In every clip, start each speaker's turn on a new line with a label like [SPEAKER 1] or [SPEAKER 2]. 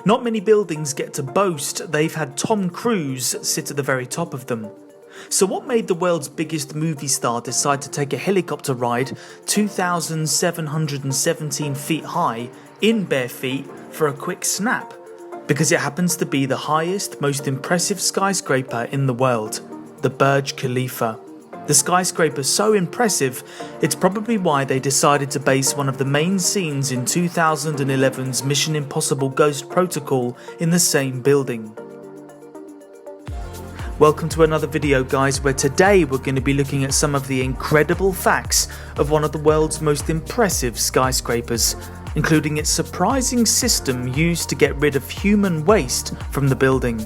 [SPEAKER 1] Not many buildings get to boast they've had Tom Cruise sit at the very top of them. So what made the world's biggest movie star decide to take a helicopter ride 2,717 feet high in bare feet for a quick snap? Because it happens to be the highest, most impressive skyscraper in the world, the Burj Khalifa. The skyscraper is so impressive, it's probably why they decided to base one of the main scenes in 2011's Mission Impossible Ghost Protocol in the same building. Welcome to another video, guys, where today we're going to be looking at some of the incredible facts of one of the world's most impressive skyscrapers, including its surprising system used to get rid of human waste from the building.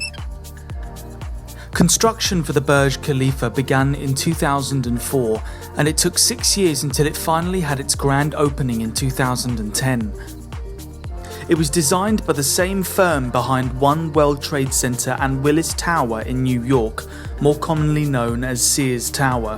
[SPEAKER 1] Construction for the Burj Khalifa began in 2004, and it took 6 years until it finally had its grand opening in 2010. It was designed by the same firm behind One World Trade Center and Willis Tower in New York, more commonly known as Sears Tower.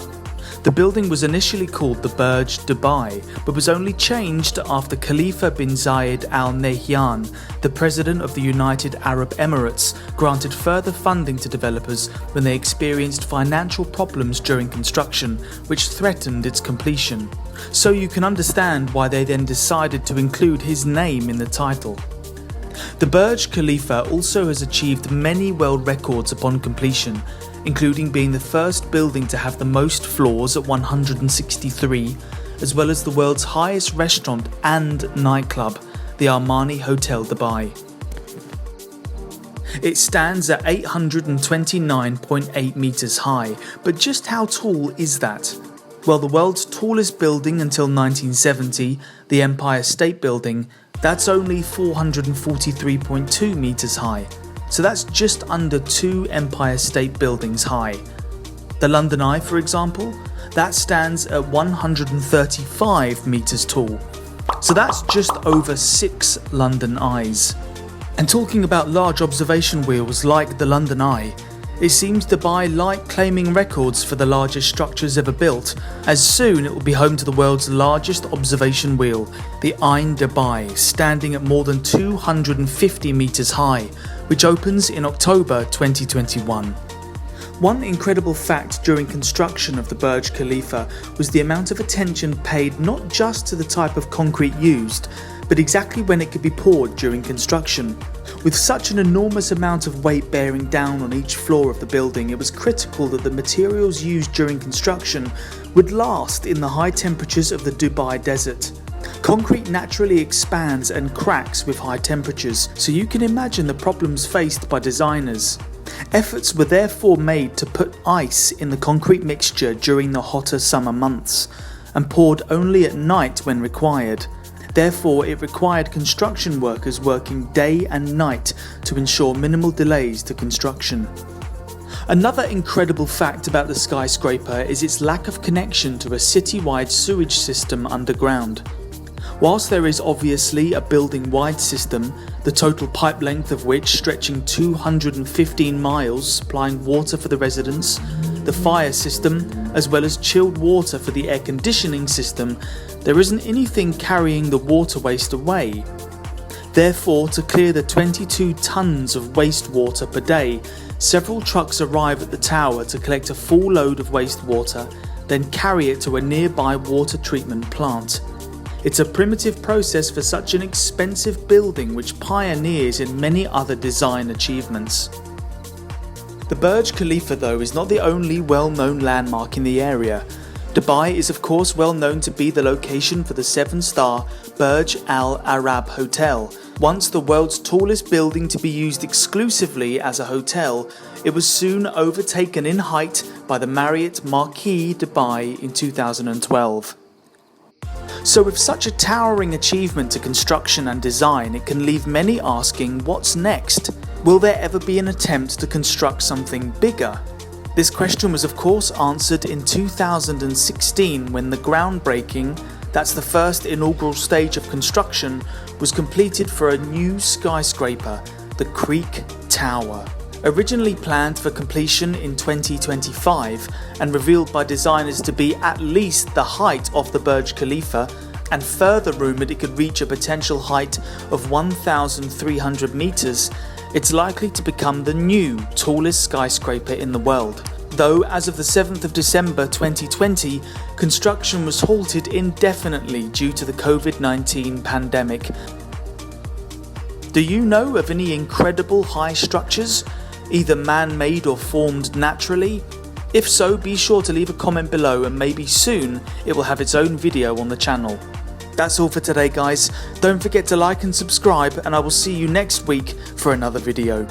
[SPEAKER 1] The building was initially called the Burj Dubai, but was only changed after Khalifa bin Zayed Al Nahyan, the president of the United Arab Emirates, granted further funding to developers when they experienced financial problems during construction, which threatened its completion. So you can understand why they then decided to include his name in the title. The Burj Khalifa also has achieved many world records upon completion, including being the first building to have the most floors at 163, as well as the world's highest restaurant and nightclub, the Armani Hotel Dubai. It stands at 829.8 meters high, but just how tall is that? Well, the world's tallest building until 1970, the Empire State Building, that's only 443.2 meters high. So that's just under 2 Empire State Buildings high. The London Eye, for example, that stands at 135 meters tall. So that's just over 6 London Eyes. And talking about large observation wheels like the London Eye, it seems Dubai like claiming records for the largest structures ever built, as soon it will be home to the world's largest observation wheel, the Ain Dubai, standing at more than 250 meters high, which opens in October 2021. One incredible fact during construction of the Burj Khalifa was the amount of attention paid not just to the type of concrete used, but exactly when it could be poured during construction. With such an enormous amount of weight bearing down on each floor of the building, it was critical that the materials used during construction would last in the high temperatures of the Dubai desert. Concrete naturally expands and cracks with high temperatures, so you can imagine the problems faced by designers. Efforts were therefore made to put ice in the concrete mixture during the hotter summer months, and poured only at night when required. Therefore, it required construction workers working day and night to ensure minimal delays to construction. Another incredible fact about the skyscraper is its lack of connection to a city-wide sewage system underground. Whilst there is obviously a building-wide system, the total pipe length of which stretching 215 miles supplying water for the residents, the fire system, as well as chilled water for the air conditioning system, there isn't anything carrying the water waste away. Therefore, to clear the 22 tons of wastewater per day, several trucks arrive at the tower to collect a full load of wastewater, then carry it to a nearby water treatment plant. It's a primitive process for such an expensive building, which pioneers in many other design achievements. The Burj Khalifa, though, is not the only well-known landmark in the area. Dubai is of course well known to be the location for the 7-star Burj Al Arab Hotel. Once the world's tallest building to be used exclusively as a hotel, it was soon overtaken in height by the Marriott Marquis Dubai in 2012. So with such a towering achievement to construction and design, it can leave many asking, what's next? Will there ever be an attempt to construct something bigger? This question was of course answered in 2016 when the groundbreaking, that's the first inaugural stage of construction, was completed for a new skyscraper, the Creek Tower. Originally planned for completion in 2025 and revealed by designers to be at least the height of the Burj Khalifa, and further rumoured it could reach a potential height of 1,300 metres, it's likely to become the new tallest skyscraper in the world. Though as of the 7th of December 2020, construction was halted indefinitely due to the COVID-19 pandemic. Do you know of any incredible high structures, either man-made or formed naturally? If so, be sure to leave a comment below and maybe soon it will have its own video on the channel. That's all for today guys, don't forget to like and subscribe and I will see you next week for another video.